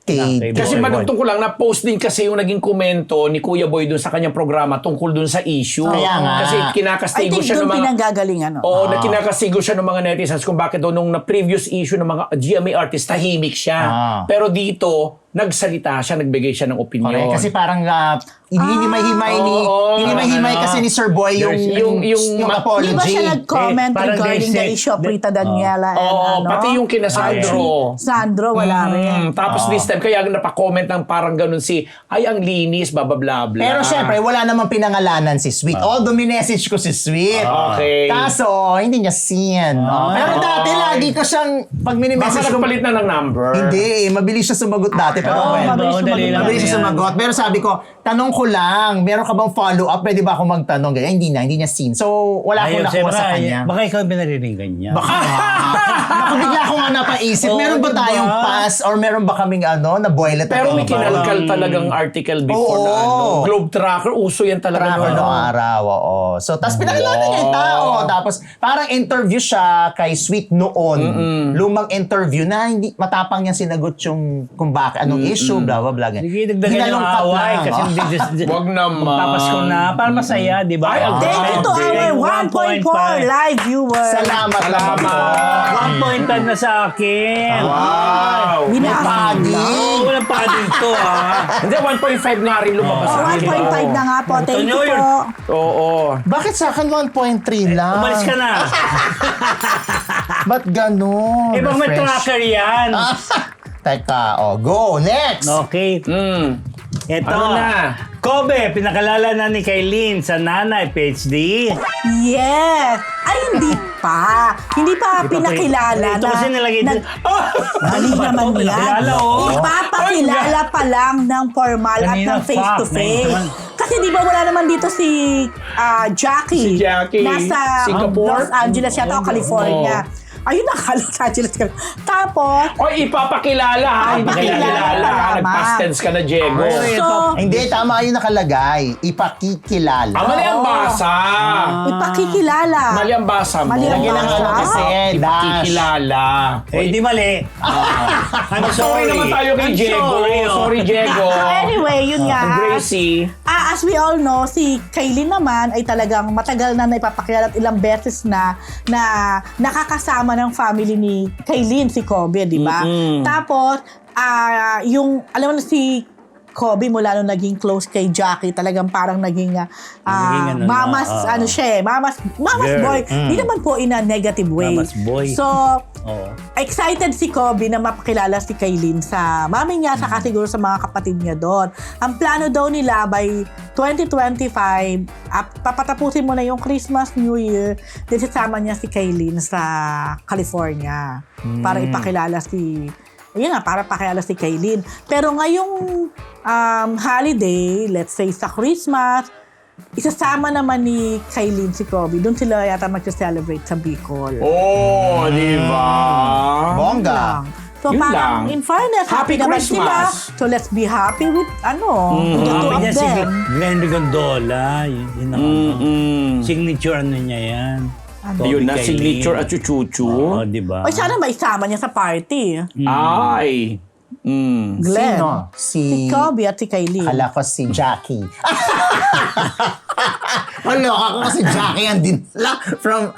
kay Kay Kasi Boy. madugtong ko lang, na-post din kasi yung naging komento ni Kuya Boy dun sa kanyang programa tungkol dun sa issue. Kaya nga. Kasi I kinakastigo think siya ng doon mga... pinanggagalingan. Oo, na kinakastigo siya ng mga netizens kung bakit daw nung previous issue ng mga GMA artist, tahimik siya. Pero dito, nagsalita siya, nagbigay siya ng opinion. Correct. Kasi parang hinimay-himay kasi ni Sir Boy yung apology. Di ba siya nag-comment parang regarding they the say- issue of Rita Daniela and Oo, pati yung kina Sandro. Sandro, wala rin. Tapos this time, kaya napakomment ng parang ganun si, ay, ang linis, bababla-bla. Pero syempre, wala namang pinangalanan si Sweet. Although minessage ko si Sweet. Okay. Kaso, hindi niya seen. Pero dati, lagi ko siyang, pag Baka minimessage ko, nagpalit na ng number. hindi, mabilis siya sumagot dati. Pero mabilis siya sumagot. Pero sabi ko, tanong ko lang, meron ka bang follow-up? Pwede ba ako magtanong? Ganyan, hindi niya seen. So, wala akong nakuha sa kanya. Baka ikaw ang pinariringgan niya. Naku, bigla ko nga napaisip, meron ba diba? tayong pass or meron ba kaming na boylet? Pero may na kinalkal talagang article before na Oo. Globe Tracker, uso yan talaga. tracker no? noong araw, oo. So, tapos pinakilala niya yung tao. Tapos, parang interview siya kay Sweet noon. Lumang interview na hindi matapang niya sinagot yung kung bakit, anong issue, blah, blah, blah. Sige, dagdagan yung Hinalungkat away lang, kasi oh. hindi Wag naman. Magpapasko na. Para masaya, di ba? Ay, ang Thank you to our 1.4 live viewers. Salamat. Salamat. 1.5 na sa akin. Wow. Binaas. Padding. Walang padding to, ha? Hindi, 1.5 nga rin lumabas. Oh, sa akin. 1.5 na nga po. Thank you Ito yun. po. Oo. Bakit sa akin 1.3 lang? Umalis ka na. Ba't ganun? Eh, baka may Refresh. tracker yan. Teka, go. Next. Okay. Ito. Ano na? Kobe, pinakalala na ni Kailin sa Nanay PhD. Yes. Ay, hindi pa. Hindi pa pinakilala Ito na. kasi nilagay na- din. Mali naman yan. Pinakilala, oh. Ipapakilala pa lang ng formal at Kanina, ng face-to-face. fuck. Kasi di ba wala naman dito si Jackie. Si Jackie. Nasa Singapore? Los Angeles yata o California. Ayun na, Los Angeles. Tapos, O, ipapakilala ha. Hindi Ipapakilala kilala ha. tama. Nag-past tense ka na, Diego. so, Hindi, tama yung nakalagay. Ipakikilala. Mali ang basa. ipakikilala. Mali ang basa mo. Mali ang Lagyan ng basa. ano kasi, dash. Ipakikilala. Eh, di mali. I'm Sorry naman tayo kay I'm Diego. sorry, oh. Sorry, Diego. Anyway, yun nga. Gracie. As we all know, si Kailin naman ay talagang matagal na naipapakilala at ilang beses na nakakasama ng family ni Kailin, si Kobe, di ba? Tapos, yung, alam mo na si Kobe mula nung naging close kay Jackie, talagang parang naging Naging ano na, mamas, oo. ano siya eh, mamas Girl. boy. Hindi naman po in a negative way. Mamas boy. So, Oo. excited si Kobe na mapakilala si Kaylin sa mami niya, saka siguro sa mga kapatid niya doon. Ang plano daw nila by 2025, papatapusin mo na yung Christmas, New Year, then sasama niya si Kaylin sa California para ipakilala si para pakilala si Kaylin. Pero ngayong holiday, let's say sa Christmas, isasama naman ni Kaylin si Kobe. Doon sila yata mag-celebrate sa Bicol. Oh, di ba? Bongga. So Yun parang lang. in fairness, Happy naman sila. Christmas. So let's be happy with with the two Sabi of niya si them. Glenn Rigondola. Yun ang signature ano niya yan. Kobe Yun na, Kaylin. signature at chuchuchu. Oo, di ba? Ay, sana maisama niya sa party. Ay. Glenn. Sino? Si Kobe at si Kaylin. Kala ko si Jackie. Maloka ko kasi Jackie yan din.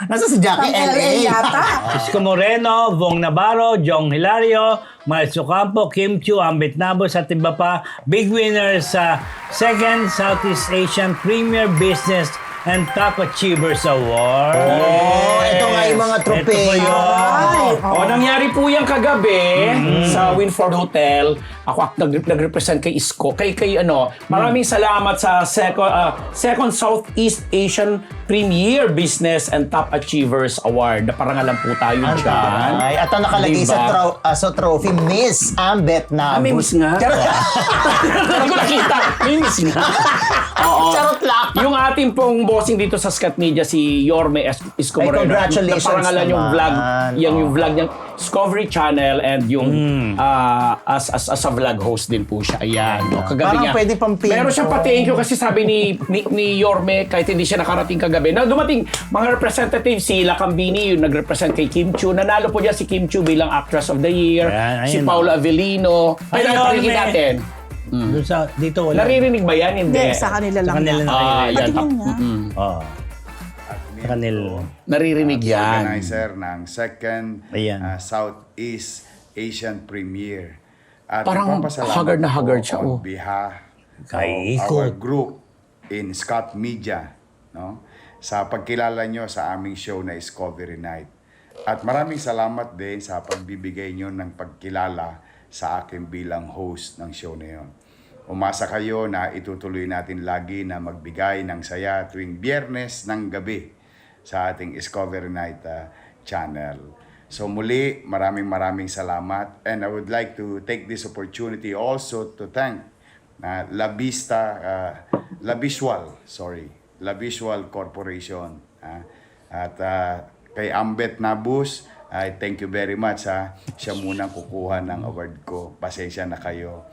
Nasa si Jackie? Pang LA yata. Isko Moreno, Vong Navarro, Jong Hilario, Miles Ocampo, Kim Chiu, Ambit Nabos at iba pa. Big winners sa second Southeast Asian Premier Business and Top Achievers Award. Oh, ito nga yung mga Ito po tropeyo. yun. O, nangyari po yan kagabi sa Winford Hotel. Ako nag-represent kay Isko. Maraming salamat sa second Southeast Asian Premier Business and Top Achievers Award. Naparangalan po tayo dyan. Ay, at ang nakalagay Diba? sa trophy, Miss Ambet na. May miss nga. Hindi ko nakita. May miss nga. Oo. Charot lang. Yung ating pong bossing dito sa Scat Media, si Yorme Isko Ay, Moreno. congratulations Naparangalan yung naman. vlog, yung vlog niyang Discovery Channel and yung as a vlog host din po siya. Ayan. No, kagabi Parang niya. pwede pang pin- Meron siyang pa-thank you kasi sabi ni Yorme, kahit hindi siya nakarating kagabi, na dumating mga representative, si Lacambini, yung nag-represent kay Kim Chiu. Nanalo po niya si Kim Chiu bilang Actress of the Year. Ayan, Si ayun. Paula Avellino. Ay, Ayun, napakinggan Yorme. natin. Doon dito wala. Naririnig ba yan? Hindi. Hindi, sa kanila lang. Sa kanila yan. na kayo. Yan. Patingin nga. Oo. Sa kanila. Naririnig yan. Organizer ng second Ayan. Southeast Asian Premier. At Parang nagpapasalamat haggard na po haggard siya, on oh. behalf Kay of Iko. our group in Scott Media, no? Sa pagkilala nyo sa aming show na Discovery Night. At maraming salamat din sa pagbibigay nyo ng pagkilala sa akin bilang host ng show na yun. Umasa kayo na itutuloy natin lagi na magbigay ng saya tuwing Biyernes ng gabi sa ating Discovery Night channel. So muli, maraming salamat. And I would like to take this opportunity also to thank La Visual Corporation. At kay Ambet Nabus, thank you very much. Siya munang kukuha ng award ko. Pasensya na kayo.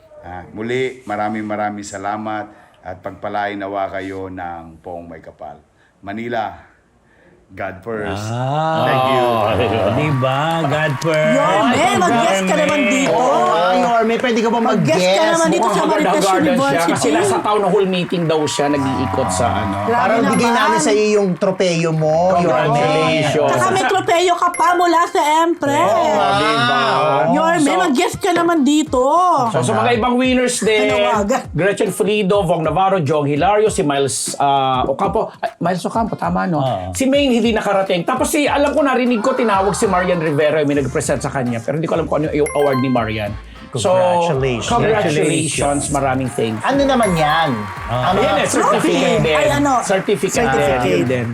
Muli, maraming salamat at pagpalain nawa kayo ng poong may kapal. Manila, God first. Thank you. Diba? God first. Yorme, mag-guest ka naman dito. Yorme, pwede ka ba Mag-guest ka mag-guest? naman dito sa Mukhang Marites Garden siya. Kasi University. nasa town hall meeting daw siya, nag-iikot sa ano. Grabe Parang bigay naman. namin sa iyo yung tropeyo mo, Yorme. Congratulations. Saka may tropeyo ka pa mula sa Empress. Diba? Yorme, So, mag-guest ka naman dito. So, sa mga ibang winners din, Tanawagan. Gretchen Frido, Vong Navarro, Jong Hilario, si Miles Ocampo. Miles Ocampo, tama no? Si Maine hindi nakarating. Tapos alam ko, narinig ko, tinawag si Marian Rivera, may nag-present sa kanya. Pero hindi ko alam kung ano yung award ni Marian. Congratulations. So, congratulations. Maraming thanks. Ano naman yan? Ayan, certificate din. Ay, ano? Certificate Certificate. din.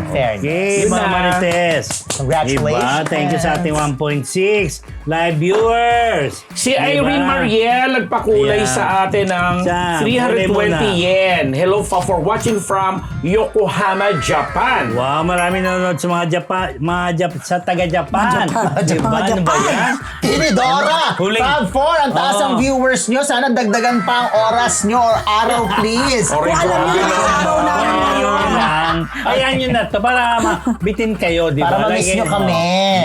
Fairness. Okay, Yun mga na. Marites. Congratulations. Diba? Thank you sa ating 1.6 live viewers. Si Diba? Irene Mariel nagpakulay Ayan. sa atin ng Sa, 320 muna. yen. Hello for watching from Yokohama, Japan. Wow, marami nanonood sa sa taga-Japan. Diba? Ano ba yan? Tinidora! Huling- Fab 4, ang taas Oo. ang viewers nyo. Sana dagdagan pa ang oras nyo or araw, please. Kung alam niyo na araw namin ngayon. Ayan yun na to. Para bitin kayo, di ba? Para ma-miss nyo kami.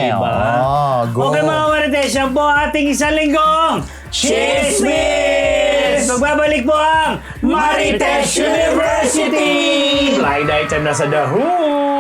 Diba? Oh, go. Okay mga Marites, yan po ating isang linggong Chismis! Magbabalik po ang Marites University! Blind item na sa The Who!